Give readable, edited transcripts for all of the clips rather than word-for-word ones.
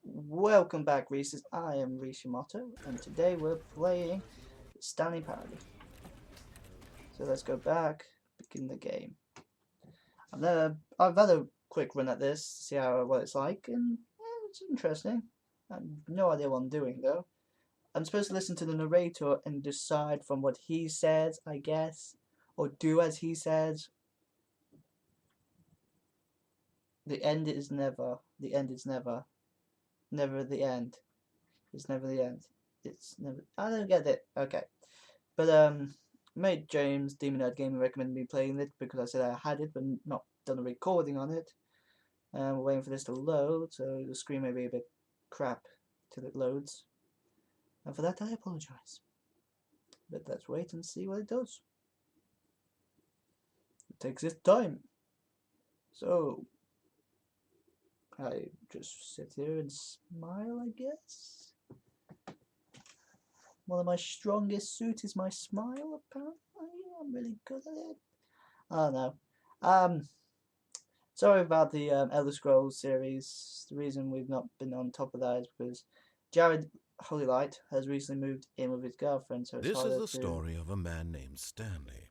Welcome back, Reese's. I am Rishimoto, and today we're playing Stanley Parable. So let's go back, begin the game. I've had a quick run at this, see what it's like, and it's interesting. I have no idea what I'm doing though. I'm supposed to listen to the narrator and decide from what he says, I guess, or do as he says. The end is never. The end is never. Never the end. It's never the end. It's never. I don't get it. Okay, but mate James Demon Head Gaming recommended me playing it because I said I had it, but not done a recording on it. We're waiting for this to load, so the screen may be a bit crap till it loads, and for that I apologise. But let's wait and see what it does. It takes its time. So I just sit here and smile, I guess. One of my strongest suits is my smile, apparently. I'm really good at it. I don't know. Sorry about the Elder Scrolls series. The reason we've not been on top of that is because Jared Holylight has recently moved in with his girlfriend, so it's This harder is the to... story of a man named Stanley.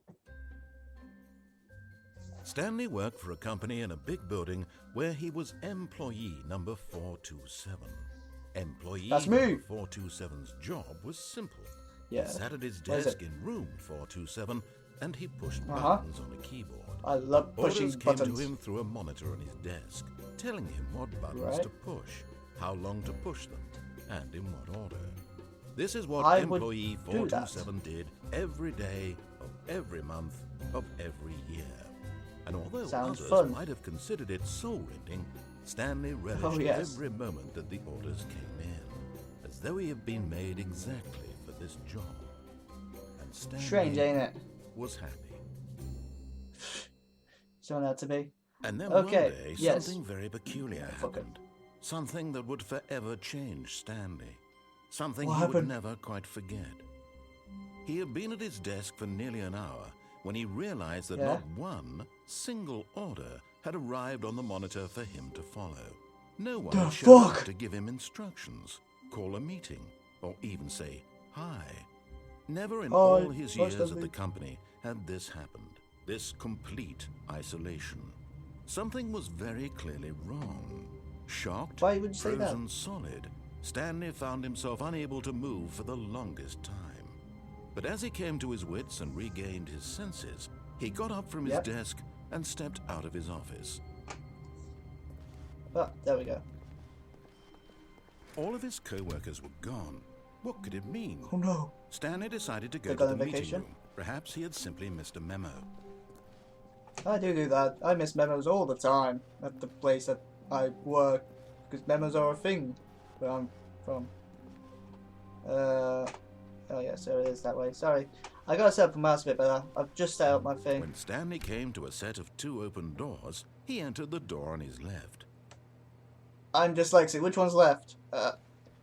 Stanley worked for a company in a big building where he was employee number 427. Employee That's me. number 427's job was simple. Yeah. He sat at his desk in room 427 and he pushed Uh-huh. buttons on a keyboard. I love pushing Orders came buttons. to him through a monitor on his desk, telling him what buttons Right. to push, how long to push them, and in what order. This is what I would employee do that. 427 did every day of every month of every year. And although Sounds others fun. might have considered it soul-rending, Stanley relished Oh, yes. every moment that the orders came in, as though he had been made exactly for this job. And Stanley Strange, ain't it? was happy. Someone had to be. And then Okay, one day, yes. something very peculiar Fuck it. happened. Something that would forever change Stanley. Something What he would happened? never quite forget. He had been at his desk for nearly an hour when he realized that Yeah? not one single order had arrived on the monitor for him to follow. No one The had showed up fuck? to give him instructions, call a meeting, or even say hi. Never in Hi, all his hi, years at Stanley. the company had this happened. This complete isolation. Something was very clearly wrong. Shocked, Why would you say that? frozen solid, Stanley found himself unable to move for the longest time. But as he came to his wits and regained his senses, he got up from his Yep. desk and stepped out of his office. Oh, there we go. All of his co-workers were gone. What could it mean? Oh no. Stanley decided to go They've to gone the on meeting vacation? room. Perhaps he had simply missed a memo. I do that. I miss memos all the time at the place that I work because memos are a thing where I'm from. Oh yeah, so it is that way. Sorry, I gotta set up a mouse a bit better. I've just set up my thing. When Stanley came to a set of two open doors, he entered the door on his left. I'm dyslexic. Which one's left?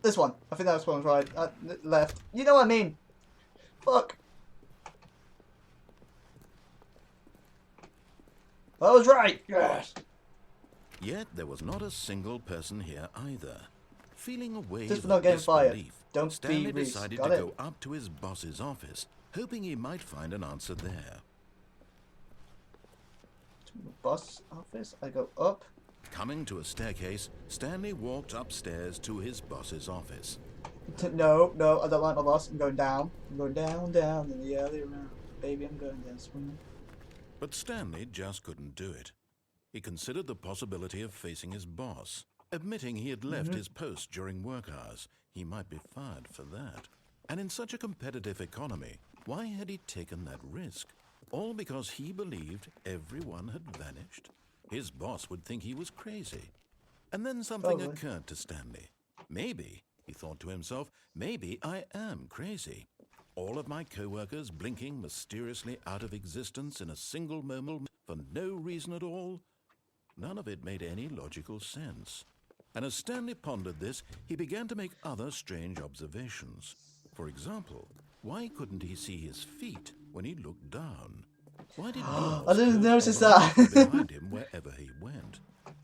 This one. I think that one's right. Left. You know what I mean? Fuck. I was right. Yes. Yet there was not a single person here either. Feeling a wave Just for of not getting fired. disbelief, Don't be Stanley Reese. decided Got to it? go up to his boss's office, hoping he might find an answer there. Boss office. I go up. Coming to a staircase, Stanley walked upstairs to his boss's office. No, no, I don't like my boss. I'm going down. I'm going down, down in the early round. Baby, I'm going down swinging. But Stanley just couldn't do it. He considered the possibility of facing his boss, admitting he had left his post during work hours. He might be fired for that. And in such a competitive economy, why had he taken that risk? All because he believed everyone had vanished? His boss would think he was crazy. And then something Probably. occurred to Stanley. Maybe, he thought to himself, maybe I am crazy. All of my co-workers blinking mysteriously out of existence in a single moment for no reason at all? None of it made any logical sense. And as Stanley pondered this, he began to make other strange observations. For example, why couldn't he see his feet when he looked down? Why did I didn't notice that. behind him wherever he went?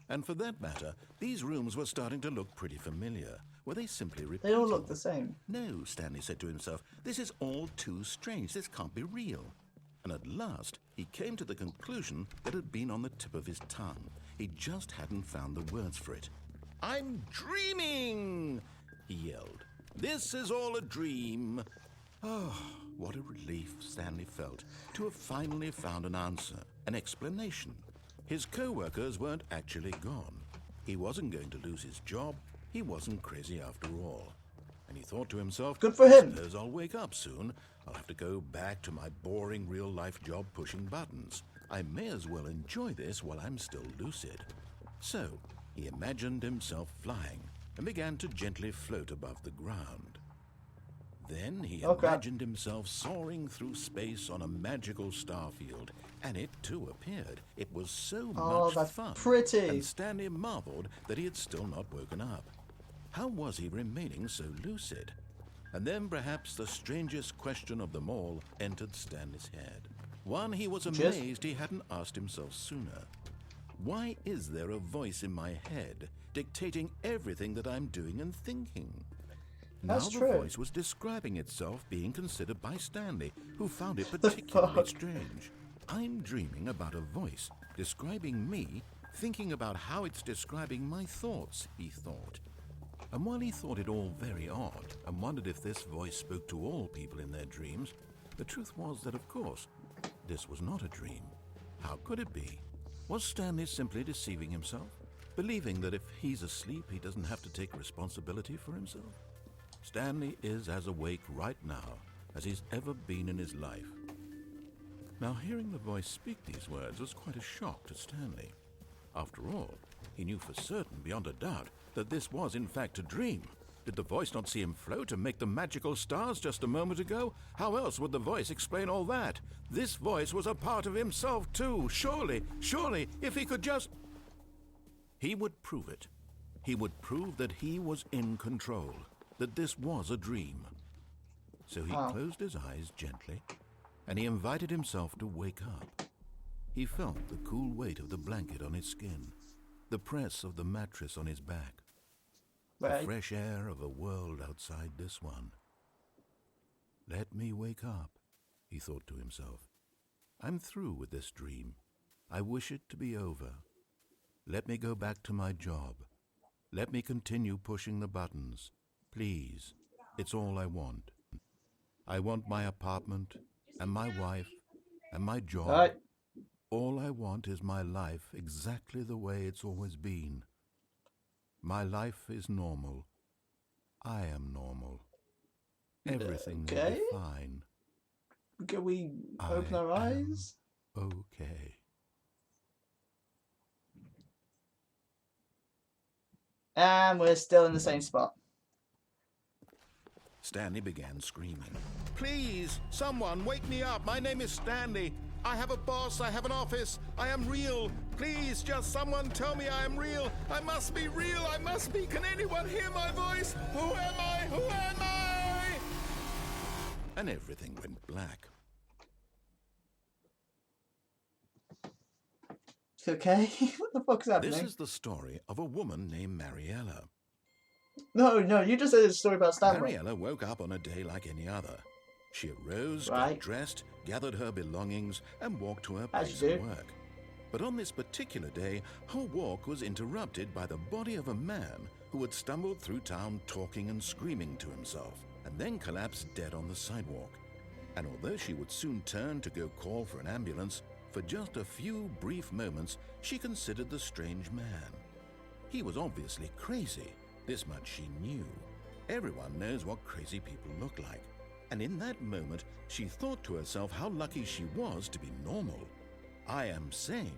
And for that matter, these rooms were starting to look pretty familiar. Were they simply They repeating? all look the same. No, Stanley said to himself, this is all too strange. This can't be real. And at last, he came to the conclusion that had been on the tip of his tongue. He just hadn't found the words for it. I'm dreaming, he yelled. This is all a dream. Oh, what a relief Stanley felt to have finally found an answer, an explanation. His co-workers weren't actually gone. He wasn't going to lose his job. He wasn't crazy after all. And he thought to himself, Good for him. Suppose I'll wake up soon. I'll have to go back to my boring real-life job pushing buttons. I may as well enjoy this while I'm still lucid. So, he imagined himself flying and began to gently float above the ground. Then he imagined himself soaring through space on a magical starfield, and it too appeared. It was so much that's fun. pretty. And Stanley marveled that he had still not woken up. How was he remaining so lucid? And then perhaps the strangest question of them all entered Stanley's head. One he was amazed he hadn't asked himself sooner. Why is there a voice in my head dictating everything that I'm doing and thinking? That's now true. the voice was describing itself being considered by Stanley, who found it particularly strange. I'm dreaming about a voice describing me, thinking about how it's describing my thoughts, he thought. And while he thought it all very odd and wondered if this voice spoke to all people in their dreams, the truth was that, of course, this was not a dream. How could it be? Was Stanley simply deceiving himself, believing that if he's asleep, he doesn't have to take responsibility for himself? Stanley is as awake right now as he's ever been in his life. Now, hearing the voice speak these words was quite a shock to Stanley. After all, he knew for certain, beyond a doubt, that this was in fact a dream. Did the voice not see him float and make the magical stars just a moment ago? How else would the voice explain all that? This voice was a part of himself too. Surely, if he could just... He would prove it. He would prove that he was in control, that this was a dream. So he closed his eyes gently, and he invited himself to wake up. He felt the cool weight of the blanket on his skin, the press of the mattress on his back, the fresh air of a world outside this one. Let me wake up, he thought to himself. I'm through with this dream. I wish it to be over. Let me go back to my job. Let me continue pushing the buttons. Please, it's all I want. I want my apartment and my wife and my job. All I want is my life exactly the way it's always been. My life is normal. I am normal. Everything will be fine. Can we open our eyes? Okay. And we're still in the same spot. Stanley began screaming. Please, someone, wake me up. My name is Stanley. I have a boss. I have an office. I am real. Please, just someone tell me I am real. I must be real. I must be. Can anyone hear my voice? Who am I? Who am I? And everything went black. Okay, what the fuck's happening? This is the story of a woman named Mariella. No, you just said a story about Stanley. Mariella woke up on a day like any other. She arose, got dressed, gathered her belongings, and walked to her place of work. But on this particular day, her walk was interrupted by the body of a man who had stumbled through town talking and screaming to himself, and then collapsed dead on the sidewalk. And although she would soon turn to go call for an ambulance, for just a few brief moments, she considered the strange man. He was obviously crazy. This much she knew. Everyone knows what crazy people look like. And in that moment, she thought to herself how lucky she was to be normal. I am sane.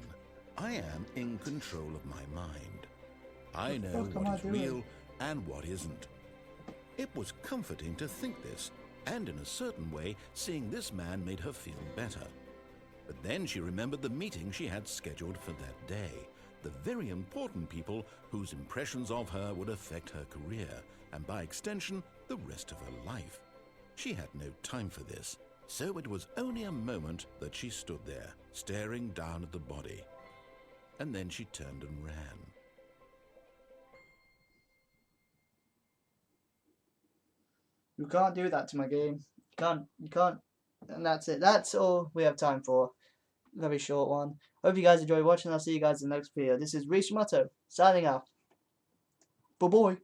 I am in control of my mind. I know what is real and what isn't. It was comforting to think this, and in a certain way, seeing this man made her feel better. But then she remembered the meeting she had scheduled for that day, the very important people whose impressions of her would affect her career, and by extension, the rest of her life. She had no time for this, so it was only a moment that she stood there, staring down at the body. And then she turned and ran. You can't do that to my game. You can't. And that's it. That's all we have time for. Very short one. Hope you guys enjoy watching. I'll see you guys in the next video. This is Rhyster signing off. Bye-bye.